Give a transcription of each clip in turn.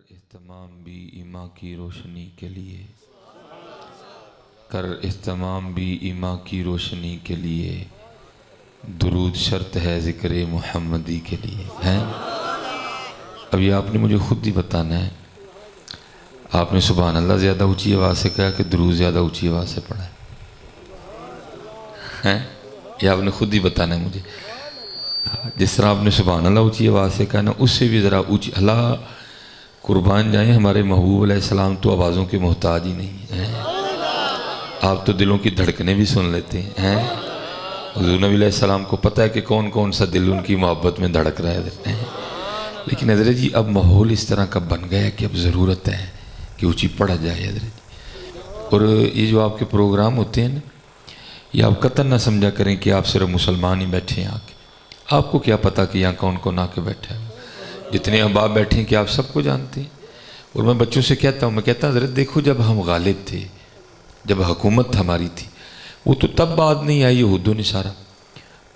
اہتمام بھی ایماں کی روشنی کے لیے، کر اہتمام بھی ایماں کی روشنی کے لیے، درود شرط ہے ذکر محمدی کے لیے ہے۔ اب یہ آپ نے مجھے خود ہی بتانا ہے، آپ نے سبحان اللہ زیادہ اونچی آواز سے کہا کہ درود زیادہ اونچی آواز سے پڑھا ہے، یہ آپ نے خود ہی بتانا ہے مجھے۔ جس طرح آپ نے سبحان اللہ اونچی آواز سے کہا نا، اس سے بھی ذرا اونچی، اللہ قربان جائیں ہمارے محبوب علیہ السلام تو آوازوں کے محتاج ہی نہیں ہیں، آپ تو دلوں کی دھڑکنے بھی سن لیتے ہیں۔ حضور نبی علیہ السلام کو پتہ ہے کہ کون کون سا دل ان کی محبت میں دھڑک رہا ہے، لیکن حضرت جی اب ماحول اس طرح کا بن گیا ہے کہ اب ضرورت ہے کہ اونچی پڑھا جائے حضرت جی۔ اور یہ جو آپ کے پروگرام ہوتے ہیں نا، یہ آپ قطعاً نہ سمجھا کریں کہ آپ صرف مسلمان ہی بیٹھے ہیں آ کے، آپ کو کیا پتہ کہ یہاں کون کون آ کے بیٹھا ہے، جتنے احباب بیٹھے ہیں کہ آپ سب کو جانتے ہیں۔ اور میں بچوں سے کہتا ہوں، میں کہتا ہوں حضرت دیکھو جب ہم غالب تھے، جب حکومت ہماری تھی، وہ تو تب بات نہیں آئی یہود و نصارہ،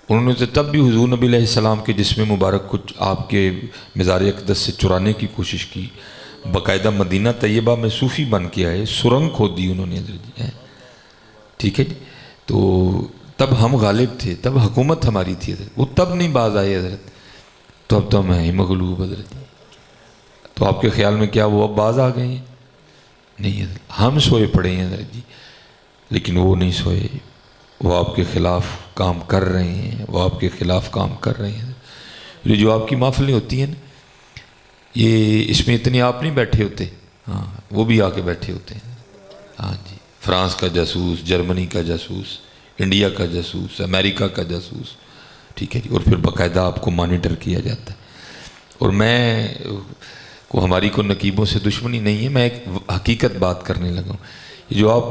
انہوں نے تو تب بھی حضور نبی علیہ السلام کے جسم مبارک کچھ آپ کے مزار اقدس سے چرانے کی کوشش کی، باقاعدہ مدینہ طیبہ میں صوفی بن کے آئے، سرنگ کھود دی انہوں نے حضرت جی، ٹھیک ہے جی۔ تو تب ہم غالب تھے، تب حکومت ہماری تھی حضرت، وہ تب نہیں باز آئے حضرت، تو اب تو ہم ہیں مغلوب حضرت جی۔ تو آپ کے خیال میں کیا وہ اب باز آ گئے ہیں؟ نہیں حضرت، ہم سوئے پڑے ہیں حضرت جی، لیکن وہ نہیں سوئے، وہ آپ کے خلاف کام کر رہے ہیں، وہ آپ کے خلاف کام کر رہے ہیں۔ یہ جو آپ کی محفلیں ہوتی ہیں نا، یہ اس میں اتنے آپ نہیں بیٹھے ہوتے، ہاں وہ بھی آ کے بیٹھے ہوتے ہیں، ہاں جی، فرانس کا جاسوس، جرمنی کا جاسوس، انڈیا کا جاسوس، امریکہ کا جاسوس، ٹھیک ہے جی، اور پھر باقاعدہ آپ کو مانیٹر کیا جاتا ہے۔ اور میں کو ہماری کو نقیبوں سے دشمنی نہیں ہے، میں ایک حقیقت بات کرنے لگا ہوں۔ یہ جو آپ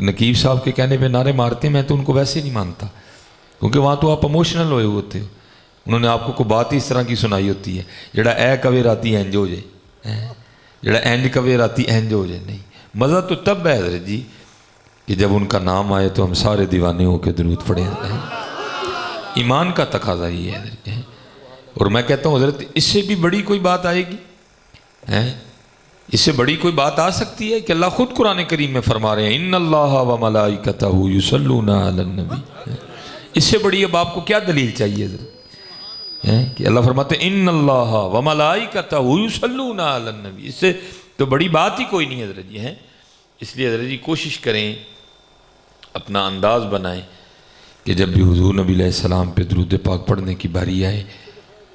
نقیب صاحب کے کہنے پہ نعرے مارتے ہیں، میں تو ان کو ویسے نہیں مانتا، کیونکہ وہاں تو آپ ایموشنل ہوئے ہوتے ہو، انہوں نے آپ کو بات اس طرح کی سنائی ہوتی ہے، جڑا اے کبھی راتی اینج ہو جائے، جڑا اینج کبھی راتی اینج ہو جائے، نہیں، مزہ تو تب ہے حضرت جی کہ جب ان کا نام آئے تو ہم سارے دیوانے ہو کے درود پڑھے ہیں، ایمان کا تقاضا ہی ہے حضرت۔ اور میں کہتا ہوں حضرت اس سے بھی بڑی کوئی بات آئے گی؟ اس سے بڑی کوئی بات آ سکتی ہے کہ اللہ خود قرآن کریم میں فرما رہے ہیں ان اللہ و ملائکتہ یصلون علی النبی، اس سے بڑی اب آپ کو کیا دلیل چاہیے حضرت کہ اللہ فرماتے ہیں ان اللہ و ملائکتہ یصلون علی النبی، اس سے تو بڑی بات ہی کوئی نہیں حضرت جی۔ اس لیے حضرت جی کوشش کریں، اپنا انداز بنائیں کہ جب بھی حضور نبی علیہ السلام پہ درود پاک پڑھنے کی باری آئے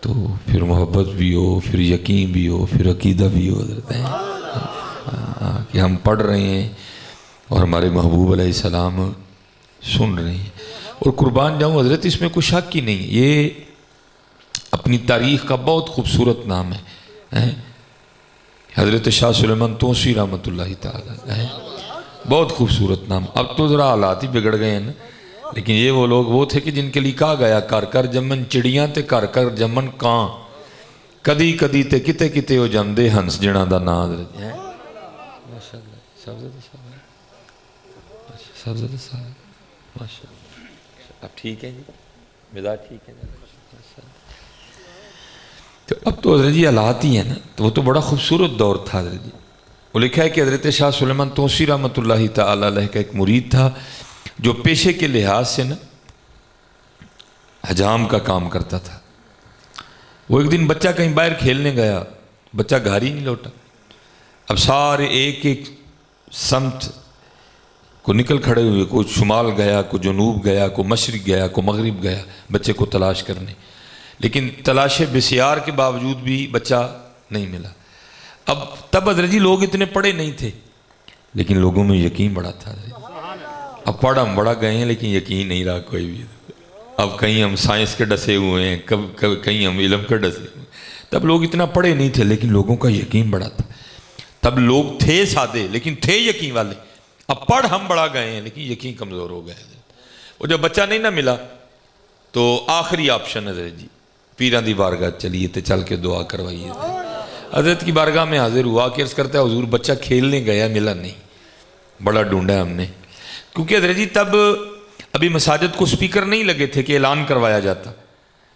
تو پھر محبت بھی ہو، پھر یقین بھی ہو، پھر عقیدہ بھی ہو حضرت کہ ہم پڑھ رہے ہیں اور ہمارے محبوب علیہ السلام سن رہے ہیں۔ اور قربان جاؤں حضرت اس میں کوئی شک ہی نہیں، یہ اپنی تاریخ کا بہت خوبصورت نام ہے، حضرت شاہ سلیمان توسی رحمۃ اللہ تعالی، بہت خوبصورت نام۔ اب تو ذرا حالات ہی بگڑ گئے ہیں نا، لیکن یہ وہ لوگ وہ تھے کہ جن کے لیے کہا گیا کر کر جمن چڑیاں تے کر کر جمن کان، کدی کدی تے کتے کتے ہو جمدے ہنس جنا دا نا حضرت ہے۔ ماشاءاللہ صاحبزادہ صاحب ماشاءاللہ، اب ٹھیک ہے جی، مزاج ٹھیک ہے جی۔ تو اب تو حضرت جی حالات ہی ہیں نا، تو وہ تو بڑا خوبصورت دور تھا حضرت جی۔ وہ لکھا ہے کہ حضرت شاہ سلیمان توسی رحمۃ اللہ تعالی علیہ کا ایک مرید تھا جو پیشے کے لحاظ سے نا حجام کا کام کرتا تھا۔ وہ ایک دن بچہ کہیں باہر کھیلنے گیا، بچہ گھر ہی نہیں لوٹا، اب سارے ایک ایک سمت کو نکل کھڑے ہوئے، کوئی شمال گیا، کوئی جنوب گیا، کوئی مشرق گیا، کوئی مغرب گیا بچے کو تلاش کرنے، لیکن تلاش بسیار کے باوجود بھی بچہ نہیں ملا۔ اب تب حضرت جی لوگ اتنے پڑھے نہیں تھے، لیکن لوگوں میں یقین بڑا تھا حضرت۔ اب پڑھ ہم بڑا گئے ہیں لیکن یقین نہیں رہا کوئی بھی، اب کہیں ہم سائنس کے ڈسے ہوئے ہیں، کہیں ہم علم کے ڈسے ہوئے ہیں۔ تب لوگ اتنا پڑھے نہیں تھے لیکن لوگوں کا یقین بڑا تھا، تب لوگ تھے سادے لیکن تھے یقین والے۔ اب پڑھ ہم بڑا گئے ہیں لیکن یقین کمزور ہو گئے۔ اور جب بچہ نہیں نہ ملا تو آخری آپشن حضرت جی پیران دی بارگاہ چلیے تے چل کے دعا کروائیے۔ حضرت کی بارگاہ میں حاضر ہوا کہ عرض کرتا ہے حضور بچہ کھیلنے گیا ملا نہیں، بڑا ڈھونڈا ہم نے، کیونکہ حضرت جی تب ابھی مساجد کو سپیکر نہیں لگے تھے کہ اعلان کروایا جاتا،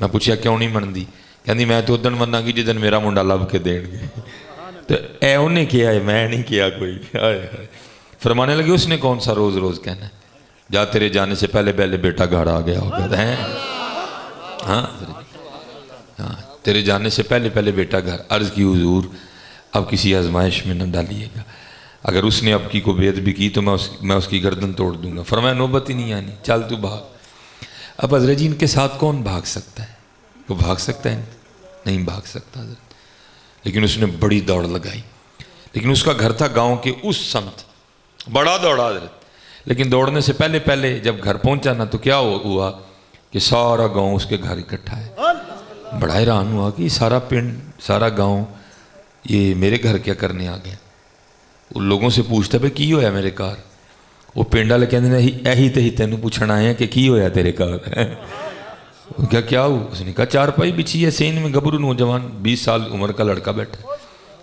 میں پوچھا کیوں نہیں منتی؟ کہندی میں تو ادن مننا گی جدن میرا منڈا لب کے دین گے. تو اے انہیں کیا ہے، میں نہیں کیا کوئی. فرمانے لگے اس نے کون سا روز روز کہنا ہے، جا تیرے جانے سے پہلے پہلے بیٹا گھر آ گیا ہوگا. ہاں ہاں، تیرے جانے سے پہلے پہلے بیٹا گھر. عرض کی حضور اب کسی آزمائش میں نہ ڈالیے گا، اگر اس نے اب کی کو بے ادبی کی تو میں اس کی گردن توڑ دوں گا. فرمایا نوبت ہی نہیں آنی، چل تو بھاگ. اب حضرت جی ان کے ساتھ کون بھاگ سکتا ہے؟ وہ بھاگ سکتا ہے؟ نہیں بھاگ سکتا حضرت. لیکن اس نے بڑی دوڑ لگائی. لیکن اس کا گھر تھا گاؤں کے اس سمت، بڑا دوڑا حضرت. لیکن دوڑنے سے پہلے پہلے جب گھر پہنچا نا تو کیا ہوا کہ سارا گاؤں اس کے گھر اکٹھا ہے. بڑا حیران ہوا کہ سارا پنڈ سارا گاؤں یہ میرے گھر کیا کرنے آ گیا. ان لوگوں سے پوچھتا بھائی کی ہویا میرے گھر؟ وہ پنڈ والے کہتے ہیں یہی تو ہی تینوں پوچھنا آئے ہیں کہ کی ہویا تیرے گھر. کیا ہو؟ اس نے کہا چارپائی بچھی ہے، سین میں گبرو نوجوان 20 سال عمر کا لڑکا بیٹھا.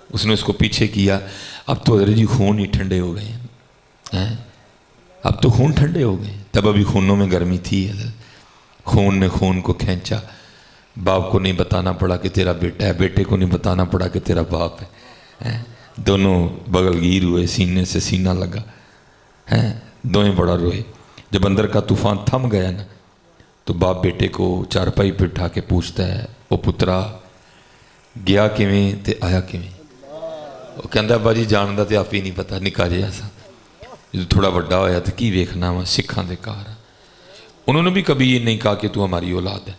اس نے اس کو پیچھے کیا. اب تو حضرت جی خون ہی ٹھنڈے ہو گئے ہیں. اب تو خون ٹھنڈے ہو گئے. تب ابھی خونوں میں گرمی تھی حضرت. خون نے خون کو کھینچا. باپ کو نہیں بتانا پڑا کہ تیرا بیٹا ہے، بیٹے کو نہیں بتانا پڑا کہ تیرا باپ ہے. دونوں بغل گیر ہوئے، سینے سے سینہ لگا. دونوں بڑا روئے. جب اندر کا طوفان تھم گیا نا تو باپ بیٹے کو چارپائی پہ اٹھا کے پوچھتا ہے او پترا گیا کیویں تے آیا کیویں؟ وہ کہندا ابا جی جان دا تے آپ ہی نہیں پتا، نکا جہا سا. جب تھوڑا بڑا ہویا تو کی ویکھنا وا، سکھاں دے گھر. انہوں نے بھی کبھی یہ نہیں کہا کہ تو ہماری اولاد ہے.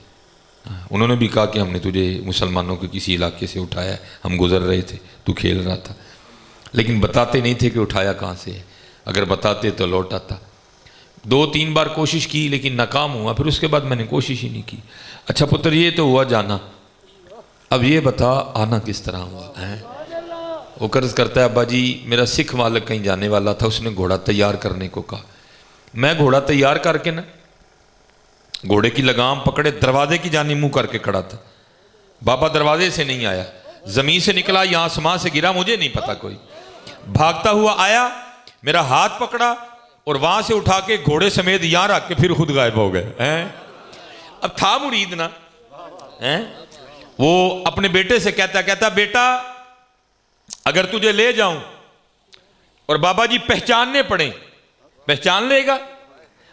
انہوں نے بھی کہا کہ ہم نے تجھے مسلمانوں کے کسی علاقے سے اٹھایا ہے، ہم گزر رہے تھے، تو کھیل رہا تھا. لیکن بتاتے نہیں تھے کہ اٹھایا کہاں سے ہے. اگر بتاتے تو لوٹ آتا. 2-3 بار کوشش کی لیکن ناکام ہوا. پھر اس کے بعد میں نے کوشش ہی نہیں کی. اچھا پتر یہ تو ہوا جانا، اب یہ بتا آنا کس طرح ہوا ہے؟ وہ قرض کرتا ہے ابا جی میرا سکھ مالک کہیں جانے والا تھا، اس نے گھوڑا تیار کرنے کو کہا. میں گھوڑا تیار کر کے نا گھوڑے کی لگام پکڑے دروازے کی جانب منہ کر کے کھڑا تھا. بابا دروازے سے نہیں آیا، زمین سے نکلا یا آسمان سے گرا مجھے نہیں پتا. کوئی بھاگتا ہوا آیا، میرا ہاتھ پکڑا اور وہاں سے اٹھا کے گھوڑے سمیت یہاں رکھ کے پھر خود غائب ہو گئے. اب تھا مرید نا، وہ اپنے بیٹے سے کہتا بیٹا اگر تجھے لے جاؤں اور بابا جی پہچاننے پڑیں پہچان لے گا؟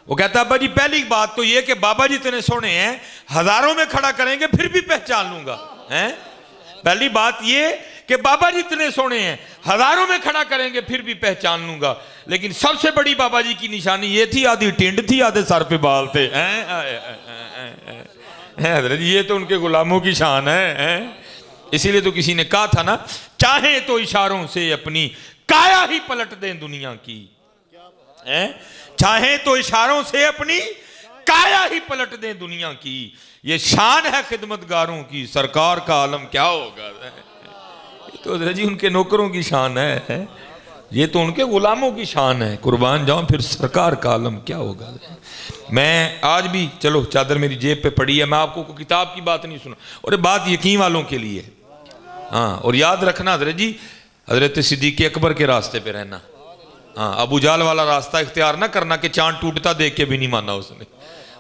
وہ کہتا ابا جی پہلی بات تو یہ کہ بابا جی اتنے سونے ہیں، ہزاروں میں کھڑا کریں گے پھر بھی پہچان لوں گا. پہلی بات یہ کہ بابا جی اتنے سونے ہیں، ہزاروں میں کھڑا کریں گے پھر بھی پہچان لوں گا. لیکن سب سے بڑی بابا جی کی نشانی یہ تھی، آدھی ٹینڈ تھی آدھے سر پہ بال تھے. حضرت یہ تو ان کے غلاموں کی شان ہے. اسی لیے تو کسی نے کہا تھا نا چاہیں تو اشاروں سے اپنی کایا ہی پلٹ دیں دنیا کی. چاہیں تو اشاروں سے اپنی کایا ہی پلٹ دیں دنیا کی. یہ شان ہے خدمتگاروں کی، سرکار کا عالم کیا ہوگا. یہ تو حضرت جی ان کے نوکروں کی شان ہے، یہ تو ان کے غلاموں کی شان ہے. قربان جاؤں پھر سرکار کا عالم کیا ہوگا. میں آج بھی چلو چادر میری جیب پہ پڑی ہے، میں آپ کو کتاب کی بات نہیں سنا، اور یہ بات یقین والوں کے لیے. اور یاد رکھنا حضرت جی حضرت صدیق اکبر کے راستے پہ رہنا. ابو جہل والا راستہ اختیار نہ کرنا کہ چاند ٹوٹتا دیکھ کے بھی نہیں مانا اس نے.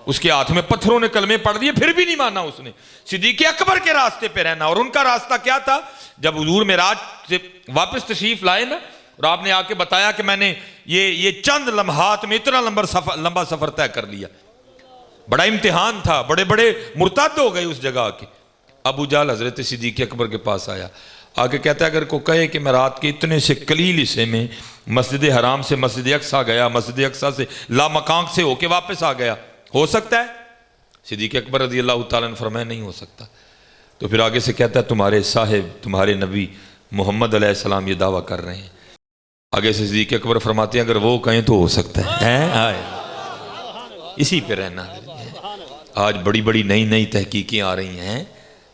اس کے ہاتھ میں پتھروں نے کلمے پڑھ دیے پھر بھی نہیں مانا اس نے. صدیق اکبر کے راستے پہ رہنا. اور ان کا راستہ کیا تھا؟ جب حضور معراج سے واپس تشریف لائے نا اور آپ نے آ کے بتایا کہ میں نے یہ چند لمحات میں اتنا لمبا سفر طے کر لیا. بڑا امتحان تھا، بڑے بڑے مرتد ہو گئے اس جگہ کے. ابو جہل حضرت صدیق اکبر کے پاس آیا، آگے کہتا ہے اگر کو کہے کہ میں رات کے اتنے سے قلیل حصے میں مسجد حرام سے مسجد اقصیٰ گیا، مسجد اقصیٰ سے لامکان سے ہو کے واپس آ گیا، ہو سکتا ہے؟ صدیق اکبر رضی اللہ تعالیٰ نے فرمایا نہیں ہو سکتا. تو پھر آگے سے کہتا ہے تمہارے صاحب تمہارے نبی محمد علیہ السلام یہ دعویٰ کر رہے ہیں. آگے سے صدیق اکبر فرماتے ہیں اگر وہ کہیں تو ہو سکتا ہے. اسی پہ رہنا. آج بڑی بڑی نئی تحقیقیں آ رہی ہیں،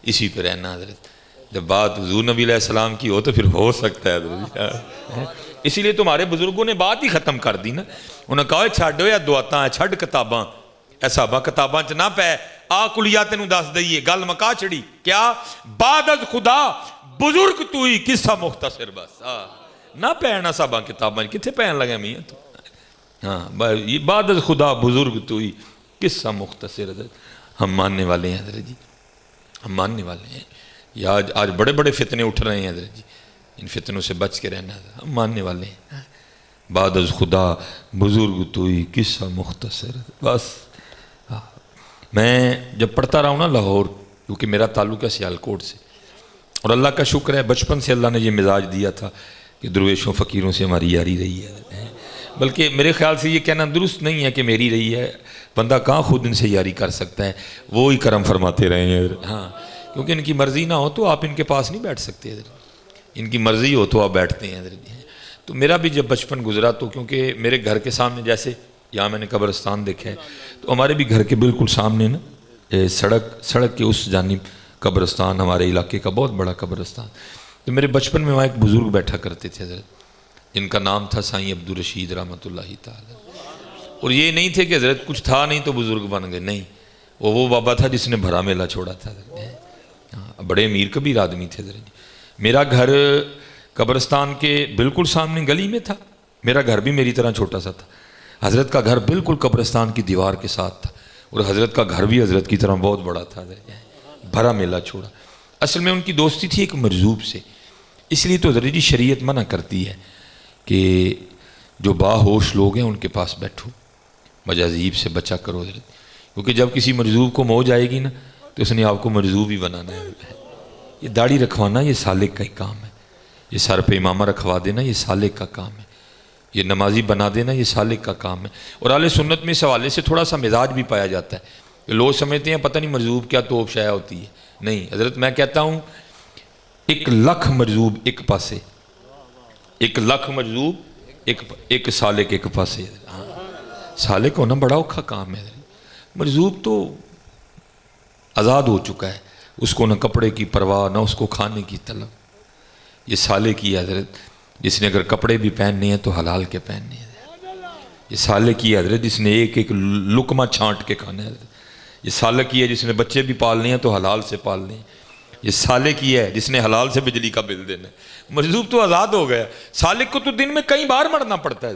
اسی پہ رہنا. حضرت جب بات حضور نبی علیہ السلام کی ہو تو پھر ہو سکتا ہے. اسی لیے تمہارے بزرگوں نے بات ہی ختم کر دی نا. انہوں نے کہا چھڈو یا دعاتاں چھڈ کتاباں، ایسا کتاباں چ نہ پے آ کلیا تینوں دس دئیے گل مکا چھڑی. کیا بعد از خدا بزرگ تو ہی قصہ مختصر بس نہ پہنا صاحباں کتاباں کتنے پہن لگے میاں تو. بعد از خدا بزرگ تو ہی قصہ مختصر. ہم ماننے والے ہیں حضرت جی ہم ماننے والے ہیں. یا آج بڑے بڑے فتنے اٹھ رہے ہیں حضرت جی, ان فتنوں سے بچ کے رہنا, ہم ماننے والے ہیں. بعد از خدا بزرگ توئی قصہ مختصر. بس میں جب پڑھتا رہا ہوں نا لاہور, کیونکہ میرا تعلق ہے سیالکوٹ سے, اور اللہ کا شکر ہے بچپن سے اللہ نے یہ مزاج دیا تھا کہ درویشوں فقیروں سے ہماری یاری رہی ہے. بلکہ میرے خیال سے یہ کہنا درست نہیں ہے کہ میری رہی ہے, بندہ کہاں خود ان سے یاری کر سکتا ہے, وہ ہی کرم فرماتے رہے ہیں. ہاں, کیونکہ ان کی مرضی نہ ہو تو آپ ان کے پاس نہیں بیٹھ سکتے, ان کی مرضی ہو تو آپ بیٹھتے ہیں. تو میرا بھی جب بچپن گزرا تو کیونکہ میرے گھر کے سامنے, جیسے یہاں میں نے قبرستان دیکھا ہے, تو ہمارے بھی گھر کے بالکل سامنے نا سڑک کے اس جانب قبرستان, ہمارے علاقے کا بہت بڑا قبرستان. تو میرے بچپن میں وہاں ایک بزرگ بیٹھا کرتے تھے حضرت, جن کا نام تھا سائیں عبدالرشید رحمۃ اللہ تعالی. اور یہ نہیں تھے کہ حضرت کچھ تھا نہیں تو بزرگ بن گئے, نہیں, وہ بابا تھا جس نے بھرا میلہ چھوڑا تھا. بڑے امیر کبیر آدمی تھے حضرت. میرا گھر قبرستان کے بالکل سامنے گلی میں تھا, میرا گھر بھی میری طرح چھوٹا سا تھا. حضرت کا گھر بالکل قبرستان کی دیوار کے ساتھ تھا, اور حضرت کا گھر بھی حضرت کی طرح بہت بڑا تھا. بھرا میلہ چھوڑا. اصل میں ان کی دوستی تھی ایک مرزوب سے, اس لیے تو حضرت جی شریعت منع کرتی ہے کہ جو باہوش لوگ ہیں ان کے پاس بیٹھو, مجاذیب سے بچا کرو حضرت, کیونکہ جب کسی مرزوب کو موج آئے گی نا تو اس نے آپ کو مرزوب ہی بنانا ہے. یہ داڑھی رکھوانا یہ سالک کا ہی کام ہے, یہ سر پہ امامہ رکھوا دینا یہ سالک کا کام ہے, یہ نمازی بنا دینا یہ سالک کا کام ہے. اور اہل سنت میں اس حوالے سے تھوڑا سا مزاج بھی پایا جاتا ہے کہ لوگ سمجھتے ہیں پتہ نہیں مرزوب کیا توپ شائع ہوتی ہے. نہیں حضرت, میں کہتا ہوں 1,00,000 مرزوب ایک پاسے, 1,00,000 مرزوب ایک سالک ایک پاسے. سالک ہونا بڑا اوکھا کام ہے. مرزوب تو آزاد ہو چکا ہے, اس کو نہ کپڑے کی پرواہ نہ اس کو کھانے کی طلب. یہ سالے کی حضرت جس نے اگر کپڑے بھی پہننے ہیں تو حلال کے پہننے ہیں. یہ سالے کی حضرت جس نے ایک ایک لقمہ چھانٹ کے کھانا ہے. یہ سالے کی ہے جس نے بچے بھی پالنے ہیں تو حلال سے پالنے ہیں. یہ سالے کی ہے جس نے حلال سے بجلی کا بل دینا ہے. مرزوب تو آزاد ہو گیا, سالک کو تو دن میں کئی بار مرنا پڑتا ہے.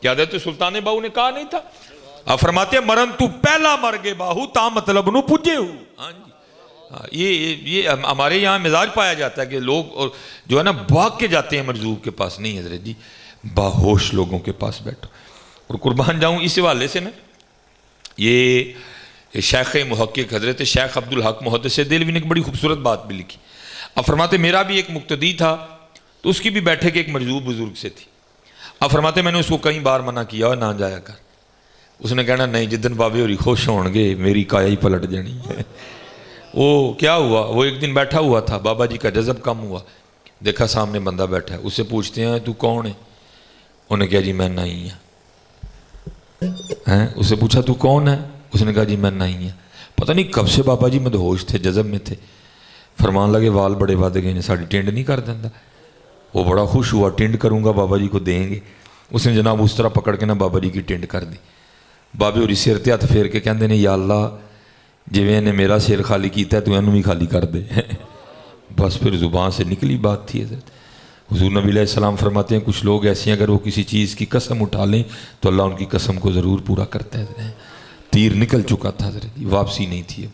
کیا حضرت سلطان باہو نے کہا نہیں تھا, آپ فرماتے ہیں مرن تو پہلا مر گے باہو تا مطلب نو پجے ہو. ہاں جی, یہ ہمارے یہاں مزاج پایا جاتا ہے کہ لوگ جو ہے نا بھاگ کے جاتے ہیں مرزوب کے پاس. نہیں حضرت جی, باہوش لوگوں کے پاس بیٹھو. اور قربان جاؤں اس حوالے سے نا, یہ شیخ محقق حضرت شیخ عبدالحق محدث دہلوی نے ایک بڑی خوبصورت بات بھی لکھی. اب فرماتے میرا بھی ایک مقتدی تھا تو اس کی بھی بیٹھے کہ ایک مرزوب بزرگ سے تھی. اب فرماتے میں نے اس کو کئی بار منع کیا اور نہ جایا کر. اس نے کہنا نہیں, جدن بابے ہوری خوش ہون گے میری کایا ہی پلٹ جانی ہے. وہ کیا ہوا, وہ ایک دن بیٹھا ہوا تھا, بابا جی کا جذب کم ہوا, دیکھا سامنے بندہ بیٹھا ہے, اس سے پوچھتے ہیں تو کون ہے؟ انہیں کہا جی میں نہیں ہوں. اس سے پوچھا تو کون ہے؟ اس نے کہا جی میں نہیں ہوں. پتہ نہیں کب سے بابا جی مدہوش تھے, جذب میں تھے. فرمان لگے وال بڑے ود گئے نے, ساڑی ٹینڈ نہیں کر دینا. وہ بڑا خوش ہوا, ٹینڈ کروں گا بابا جی کو دیں گے. اس نے جناب اس طرح پکڑ کے نا بابا جی کی ٹینڈ کر دی. بابے ہوری سر تے ہاتھ پھیر کے کہندے نے یا اللہ جویں نے میرا سر خالی کیتا ہے تو انہوں بھی خالی کر دے. بس پھر زبان سے نکلی بات تھی حضرت. حضور نبی علیہ السلام فرماتے ہیں کچھ لوگ ایسے ہیں اگر وہ کسی چیز کی قسم اٹھا لیں تو اللہ ان کی قسم کو ضرور پورا کرتا ہے. تیر نکل چکا تھا حضرت, واپسی نہیں تھی.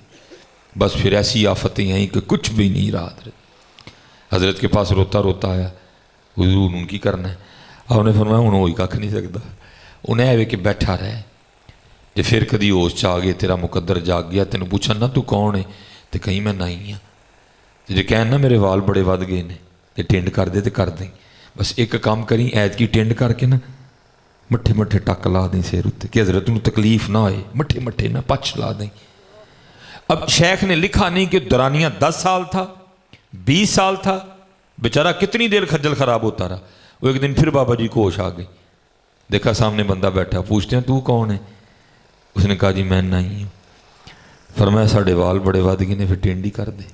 بس پھر ایسی آفتیں ہیں کہ کچھ بھی نہیں رہا. حضرت کے پاس روتا روتا آیا, حضور ان کی کرنا ہے. آپ نے فرمایا انہوں ہوئی کھ نہیں سکتا, انہیں ایوے کہ بیٹھا رہے. جی پھر کدی ہوش چاہ گئے, تیرا مقدر جاگ گیا, تینوں پوچھا نا تو کون ہے, تو کہیں میں نہیں ہوں. جی کہنا میرے وال بڑے ود گئے نے, جی ٹینڈ کر دے تو کر دیں. بس ایک کام کریں, ایت کی ٹینڈ کر کے نا مٹھے مٹھے ٹک لا دیں سیر اتنے کہ حضرت انہوں تکلیف نہ ہوئے, مٹھے مٹھے نہ پچ لا دیں. اب شیخ نے لکھا نہیں کہ درانیہ 10 سال تھا 20 سال تھا, بیچارہ کتنی دیر خجل خراب ہوتا رہا. وہ ایک دن پھر بابا جی کو ہوش آ گئی, دیکھا سامنے بندہ بیٹھا, پوچھتے ہیں تو کون ہے؟ اس نے کہا جی میں نہیں ہوں. فرمایا ساڑھے وال بڑے ود گئے نے, پھر ٹینڈی کر دے.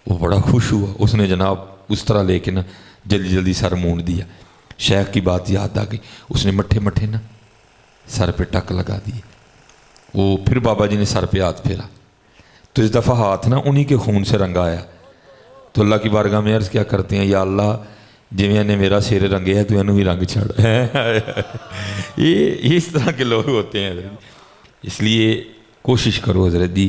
وہ بڑا خوش ہوا, اس نے جناب اس طرح لے کے نا جلدی جلدی سر مونڈ دیا. شیخ کی بات یاد آ گئی, اس نے مٹھے مٹھے نا سر پہ ٹک لگا دیے. وہ پھر بابا جی نے سر پہ ہاتھ پھیرا تو اس دفعہ ہاتھ نا انہی کے خون سے رنگا آیا. تو اللہ کی بارگاہ میں عرض کیا کرتے ہیں, یا اللہ جویں نے میرا سر رنگے ہے تو انہوں بھی رنگ چھڑ. یہ اس طرح کے لوگ ہوتے ہیں. اس لیے کوشش کرو حضرت جی,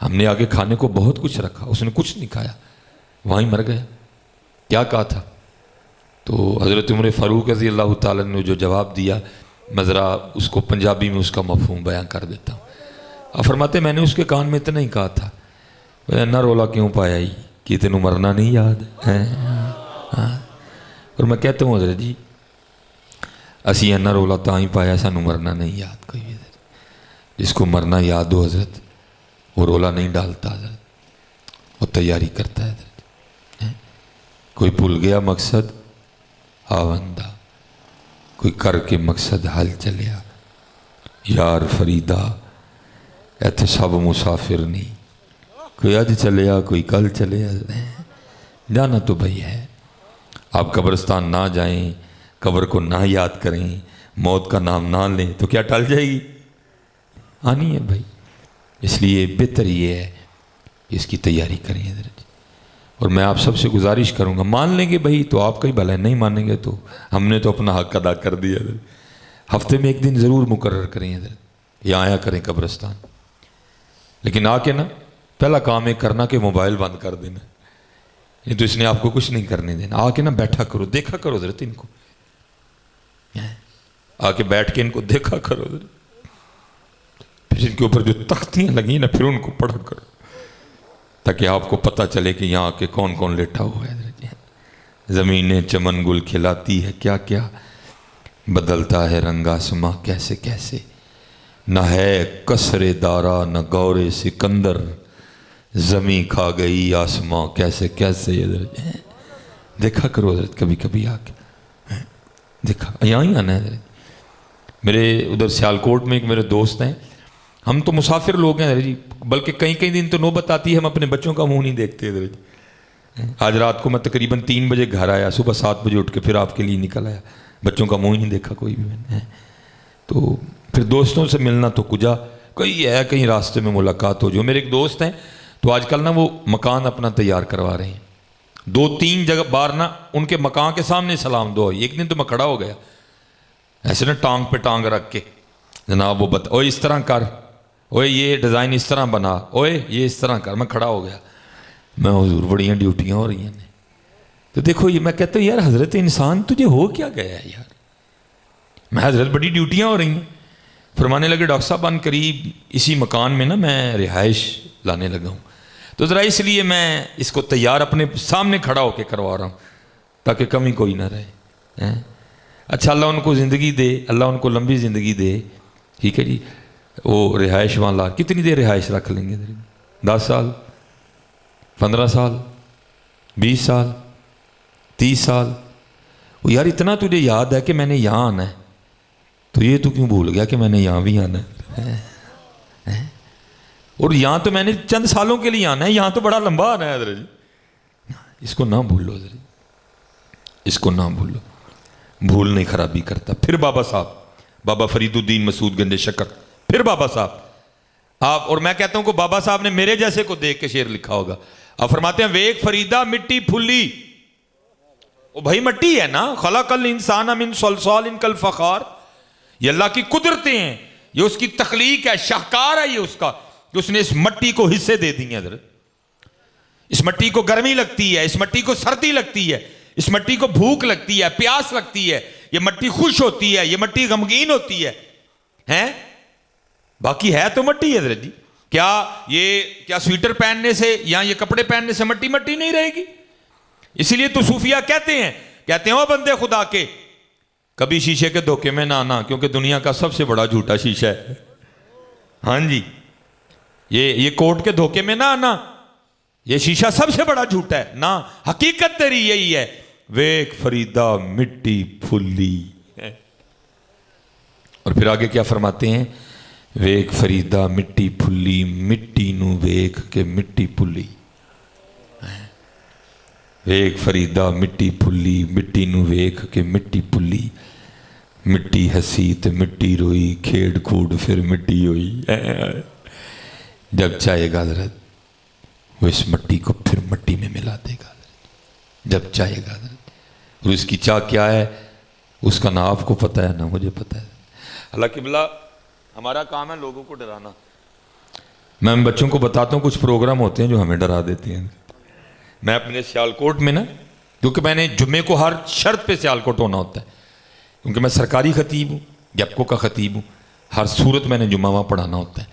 ہم نے آگے کھانے کو بہت کچھ رکھا، اس نے کچھ نہیں کھایا، وہیں مر گیا۔ کیا کہا تھا؟ تو حضرت عمر فاروق رضی اللہ تعالیٰ نے جو جواب دیا، میں ذرا اس کو پنجابی میں اس کا مفہوم بیان کر دیتا ہوں۔ آپ فرماتے میں نے اس کے کان میں اتنا ہی کہا تھا، اینا رولا کیوں پایا ہی کہ تینوں مرنا نہیں یاد ہے؟ اور میں کہتا ہوں حضرت جی اسی اینا رولا تاں ہی پایا سانوں مرنا نہیں یاد۔ کوئی بھی جس کو مرنا یاد ہو حضرت وہ رولا نہیں ڈالتا حضرت، وہ تیاری کرتا ہے حضرت۔ کوئی بھول گیا مقصد آوندہ، کوئی کر کے مقصد حل چلیا، یار فریدہ ایتھے سب مسافر نہیں، کوئی آج چلیا کوئی کل چلیا، جانا تو بھئی ہے۔ آپ قبرستان نہ جائیں، قبر کو نہ یاد کریں، موت کا نام نہ لیں تو کیا ٹل جائے گی؟ آنی ہے بھائی۔ اس لیے بہتر یہ ہے کہ اس کی تیاری کریں حضرت۔ اور میں آپ سب سے گزارش کروں گا، مان لیں گے بھائی تو آپ کا ہی بھلا ہے، نہیں مانیں گے تو ہم نے تو اپنا حق ادا کر دیا حضرت۔ ہفتے میں ایک دن ضرور مقرر کریں حضرت، یا آیا کریں قبرستان، لیکن آ کے نا پہلا کام ایک کرنا کہ موبائل بند کر دینا، نہیں تو اس نے آپ کو کچھ نہیں کرنے دینا۔ آ کے نا بیٹھا کرو، دیکھا کرو حضرت ان کو، آ کے بیٹھ کے ان کو دیکھا کرو حضرت، پھر ان کے اوپر جو تختیاں لگی نا پھر ان کو پڑھا کرو، تاکہ آپ کو پتہ چلے کہ یہاں کے کون کون لیٹا ہوا ہے حضرت۔ زمینیں چمن گل کھلاتی ہے کیا کیا، بدلتا ہے رنگ آسماں کیسے کیسے، نہ ہے قصر دارا نہ گور سکندر، زمین کھا گئی آسماں کیسے کیسے حضرت۔ دیکھا کرو حضرت کبھی کبھی آ کے، دیکھا یہاں ہی آنا ہے حضرت۔ میرے ادھر سیالکوٹ میں ایک میرے دوست ہیں، ہم تو مسافر لوگ ہیں حضرت جی، بلکہ کئی کئی دن تو نوبت آتی ہے ہم اپنے بچوں کا منہ نہیں دیکھتے حضرت جی۔ آج رات کو میں تقریباً 3 بجے گھر آیا، صبح 7 بجے اٹھ کے پھر آپ کے لیے نکل آیا، بچوں کا منہ ہی نہیں دیکھا کوئی بھی میں نے۔ تو پھر دوستوں سے ملنا تو کجا، کوئی ہے کہیں راستے میں ملاقات ہو جو۔ میرے ایک دوست ہیں تو آج کل نا وہ مکان اپنا تیار کروا رہے ہیں، 2-3 جگہ بار نا ان کے مکان کے سامنے سلام دعا ہوئی۔ ایک دن تو میں کھڑا ہو گیا ایسے نا ٹانگ پہ ٹانگ رکھ کے، جناب وہ بتا اوے اس طرح کر، اوے یہ ڈیزائن اس طرح بنا، اوے یہ اس طرح کر۔ میں کھڑا ہو گیا، میں حضور بڑیاں ڈیوٹیاں ہو رہی ہیں۔ تو دیکھو یہ میں کہتا ہوں یار حضرت انسان تجھے ہو کیا گیا ہے یار، میں حضرت بڑی ڈیوٹیاں ہو رہی ہیں۔ فرمانے لگے ڈاکٹر صاحب ان قریب اسی مکان میں نا میں رہائش لانے لگا ہوں، تو ذرا اس لیے میں اس کو تیار اپنے سامنے کھڑا ہو کے کروا رہا ہوں تاکہ کمی کوئی نہ رہے۔ اچھا اللہ ان کو زندگی دے، اللہ ان کو لمبی زندگی دے، ٹھیک ہے جی۔ وہ رہائش وہاں لا، کتنی دیر رہائش رکھ لیں گے؟ 10 سال، 15 سال، 20 سال، 30 سال۔ وہ یار اتنا تجھے یاد ہے کہ میں نے یہاں آنا ہے، تو یہ تو کیوں بھول گیا کہ میں نے یہاں بھی آنا ہے؟ اور یہاں تو میں نے چند سالوں کے لیے آنا ہے، یہاں تو بڑا لمبا آنا ہے حضرت جی۔ اس کو نہ بھولو حضرت، اس کو نہ بھولو، بھولنے خرابی کرتا۔ پھر بابا صاحب، بابا فرید الدین مسعود گنج شکر، پھر بابا صاحب آپ، اور میں کہتا ہوں کہ بابا صاحب نے میرے جیسے کو دیکھ کے شعر لکھا ہوگا۔ آپ فرماتے ہیں ویک فریدہ مٹی پھلی، وہ بھائی مٹی ہے نا، خلق الانسان من صلصال کالفخار، یہ اللہ کی قدرتیں ہیں، یہ اس کی تخلیق ہے، شاہکار ہے یہ اس کا، کہ اس نے اس مٹی کو حصے دے دی ہیں حضرت۔ اس مٹی کو گرمی لگتی ہے، اس مٹی کو سردی لگتی ہے، اس مٹی کو بھوک لگتی ہے، پیاس لگتی ہے، یہ مٹی خوش ہوتی ہے، یہ مٹی غمگین ہوتی ہے، ہیں؟ باقی ہے تو مٹی حضرت جی۔ کیا سویٹر پہننے سے یا یہ کپڑے پہننے سے مٹی مٹی نہیں رہے گی؟ اسی لیے تو صوفیہ کہتے ہیں او بندے خدا کے کبھی شیشے کے دھوکے میں نہ آنا، کیونکہ دنیا کا سب سے بڑا جھوٹا شیشہ ہے۔ ہاں جی، یہ کوٹ کے دھوکے میں نہ آنا، یہ شیشہ سب سے بڑا جھوٹا ہے نا، حقیقت تیری یہی ہے، ویک فریدہ مٹی پھلی۔ اور پھر آگے کیا فرماتے ہیں؟ ویک فریدہ مٹی پھلی، مٹی نو ویک کے مٹی پھلی۔ ویک فریدہ مٹی پھلی، مٹی نو ویک کے مٹی پھلی، مٹی ہسی تے مٹی روئی، کھیڑ کھوڑ پھر مٹی ہوئی۔ جب چاہے گا حضرت وہ اس مٹی کو پھر مٹی میں ملا دے گا حضرت، جب چاہے گا حضرت۔ اور اس کی چاہ کیا ہے اس کا نہ آپ کو پتہ ہے نہ مجھے پتہ ہے۔ اللہ قبلہ ہمارا کام ہے لوگوں کو ڈرانا، میں بچوں کو بتاتا ہوں کچھ پروگرام ہوتے ہیں جو ہمیں ڈرا دیتے ہیں. میں اپنے سیالکوٹ میں نا، کیونکہ میں نے جمعے کو ہر شرط پہ سیالکوٹ ہونا ہوتا ہے، کیونکہ میں سرکاری خطیب ہوں، گیپکو کا خطیب ہوں، ہر صورت میں نے جمعہ وہاں پڑھانا ہوتا ہے.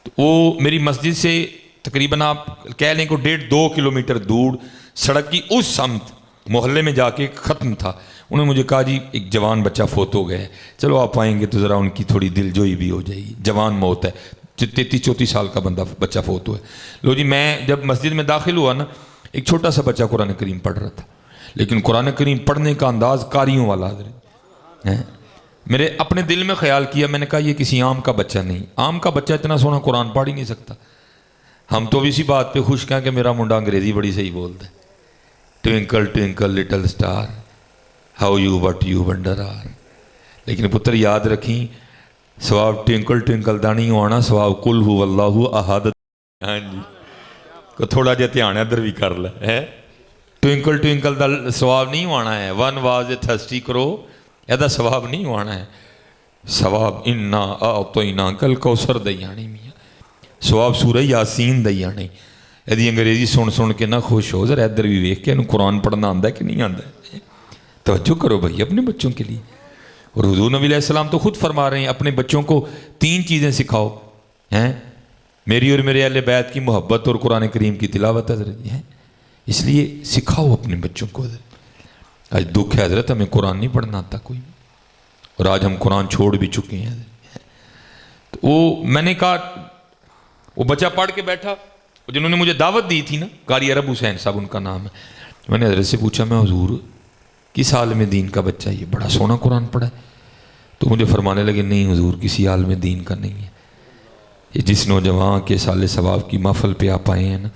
تو وہ میری مسجد سے تقریباً آپ کہہ لیں کہ 1.5-2 کلومیٹر دور سڑک کی اس سمت محلے میں جا کے ختم تھا. انہوں نے مجھے کہا جی ایک جوان بچہ فوت ہو گیا ہے، چلو آپ آئیں گے تو ذرا ان کی تھوڑی دل جوئی بھی ہو جائے گی. جوان موت ہے، 33-34 سال کا بچہ فوت ہوا ہے. لو جی، میں جب مسجد میں داخل ہوا نا، ایک چھوٹا سا بچہ قرآن کریم پڑھ رہا تھا، لیکن قرآن کریم پڑھنے کا انداز قاریوں والا ہے. میرے اپنے دل میں خیال کیا، میں نے کہا یہ کسی عام کا بچہ نہیں، عام کا بچہ اتنا سونا قرآن پڑھ ہی نہیں سکتا. ہم تو اسی بات پہ خوش ہیں کہ میرا منڈا انگریزی بڑی صحیح بولتا ہے. Twinkle twinkle little star how you what you wonder are. لیکن پتر یاد رکھیں، سواب ٹوئنکل ٹوئنکل دا نہیں آنا، سواب قل ہو اللہ احد. ہاں جی، کو تھوڑا جہا دھیان ادھر بھی کر لے. ٹوئنکل ٹوئنکل دا سواب نہیں آنا ہے. ون واز اے تھرسٹی کرو، یہ سواب نہیں آنا ہے. سواب انا اعطینا کل کوثر دئی آنی میاں، سواب سورہ یاسین دئی آنی. یہ انگریزی سن کے نہ خوش ہو، ذرا ادھر بھی ویکھ کے قرآن پڑھنا آتا ہے کہ نہیں آتا ہے. توجہ کرو بھائی اپنے بچوں کے لیے. اور حضور نبی علیہ السلام تو خود فرما رہے ہیں اپنے بچوں کو 3 چیزیں سکھاؤ ہیں، میری اور میرے اہل بیت کی محبت اور قرآن کریم کی تلاوت حضرت ہے. اس لیے سکھاؤ اپنے بچوں کو. آج دکھ ہے حضرت، ہمیں قرآن نہیں پڑھنا آتا کوئی، اور آج ہم قرآن چھوڑ بھی چکے ہیں. تو وہ میں نے کہا، وہ بچہ پڑھ کے بیٹھا، جنہوں نے مجھے دعوت دی تھی نا، قاری عرب حسین صاحب ان کا نام ہے. میں نے حضرت سے پوچھا، میں حضور کس عالم دین کا بچہ یہ بڑا سونا قرآن پڑھا ہے؟ تو مجھے فرمانے لگے نہیں حضور کسی عالم دین کا نہیں ہے، یہ جس نوجوان کے سال ثواب کی محفل پہ آپ آئے ہیں نا،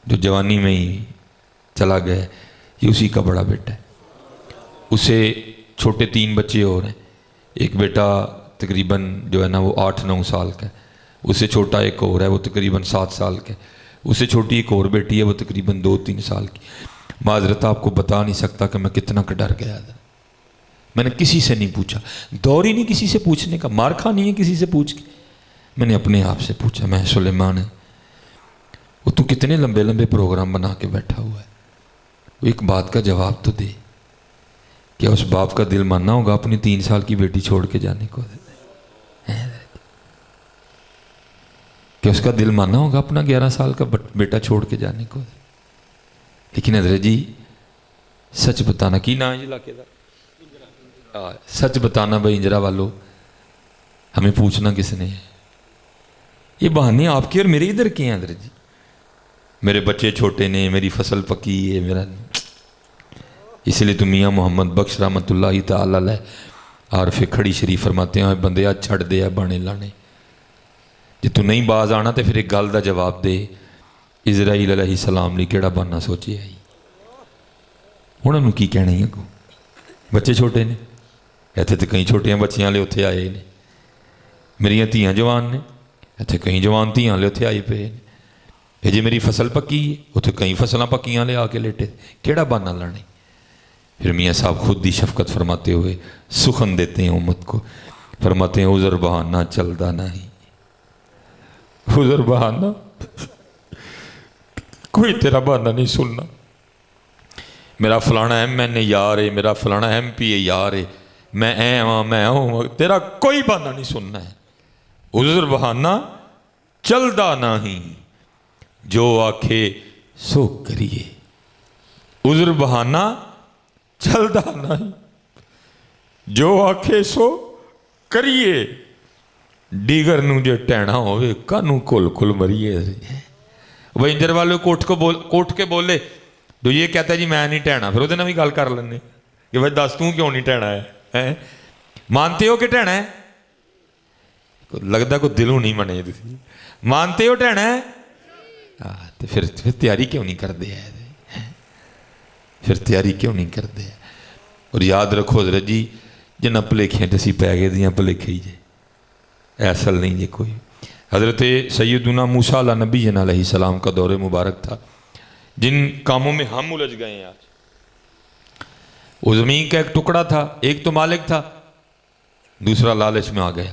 جو جوانی میں ہی چلا گیا، یہ اسی کا بڑا بیٹا ہے. اسے چھوٹے 3 بچے اور ہیں. ایک بیٹا تقریباً جو ہے نا وہ 8-9 سال کا ہے، اس سے چھوٹا ایک اور ہے وہ تقریباً 7 سال کا ہے، اس سے چھوٹی ایک اور بیٹی ہے وہ تقریباً 2-3 سال کی. معذرت آپ کو بتا نہیں سکتا کہ میں کتنا کا ڈر گیا تھا. میں نے کسی سے نہیں پوچھا، دور ہی نہیں کسی سے پوچھنے کا، مار کھا نہیں ہے کسی سے پوچھ کے. میں نے اپنے آپ سے پوچھا، میں سلیمان ہے، وہ تو کتنے لمبے لمبے پروگرام بنا کے بیٹھا ہوا ہے، وہ ایک بات کا جواب تو دے. کیا اس باپ کا دل ماننا ہوگا اپنی 3 سال کی بیٹی چھوڑ کے جانے کو؟ کہ اس کا دل ماننا ہوگا اپنا 11 سال کا بیٹا چھوڑ کے جانے کو؟ لیکن حضرت جی سچ بتانا، کی نام ہے علاقے کا؟ سچ بتانا بھائی انجرا والو، ہمیں پوچھنا کس نے ہے؟ یہ بہانے آپ کے اور میرے ادھر کے ہیں حضرت جی. میرے بچے چھوٹے نے، میری فصل پکی ہے، میرا اس لیے تو میاں محمد بخش رحمۃ اللہ تعالی علیہ عارف کھڑی شریف فرماتے ہیں بندے آ چھڑ دے آ بانے لانے، جی تو نہیں باز آنا تو پھر ایک گل دا جواب دے. اسرائیل علیہ السلام نے کیڑا بہانا سوچے آئی، انہوں نے کی کہنا ہی اگوں؟ بچے چھوٹے نے، اتنے تو کئی چھوٹیاں بچیاں والے اتنے آئے نے، میریاں دھیاں جوان نے، اتنے کئی جوان دھیاں والے اتنے آئے پے نے. یہ جی میری فصل پکی ہے، اتنے کئی فصلاں پکیاں لے آ کے لیٹے، کیڑا بہانا لانے؟ پھر میاں صاحب خود دی شفقت فرماتے ہوئے سخن دیتے ہیں امت کو، فرماتے ہیں عذر بہانا چلدا نہیں، عذر بہانا کوئی تیرا بہانا نہیں سننا. میرا فلانا ایم این اے یار ہے، میرا فلانا ایم پی اے یار ہے، میں اے ہاں میں ہوں، تیرا کوئی بہانا نہیں سننا ہے. عذر بہانا چلدا نہیں، جو آکھے سو کریے. عذر بہانا چلدا نہیں، جو آکھے سو کریے. ڈیگر نو جو ٹہنا ہوئے کانو کل کل مریے. وہ انجر والے کوٹ کے بولے جو یہ کہتا ہے جی میں نہیں ٹہنا، پھر وہ بھی گل کر لینے کہ بھائی دس تو کیوں نہیں ٹہنا ہے؟ مانتے ہو کہ ٹہنا ہے؟ لگتا کوئی دلوں نہیں منے، مانتے ہو ٹہنا ہے؟ تو پھر تیاری کیوں نہیں کرتے ہیں؟ پھر تیاری کیوں نہیں کرتے ہیں؟ اور یاد رکھو حضرت جی جنہ پلیکھیں جیسی پی گئے دیاں پلیکھیں ہی جے، ایسا نہیں جے کوئی. حضرت سیدنا موسیٰ علیہ نبی علیہ السلام کا دور مبارک تھا، جن کاموں میں ہم الجھ گئے ہیں آج. وہ زمین کا ایک ٹکڑا تھا، ایک تو مالک تھا، دوسرا لالچ میں آ گیا.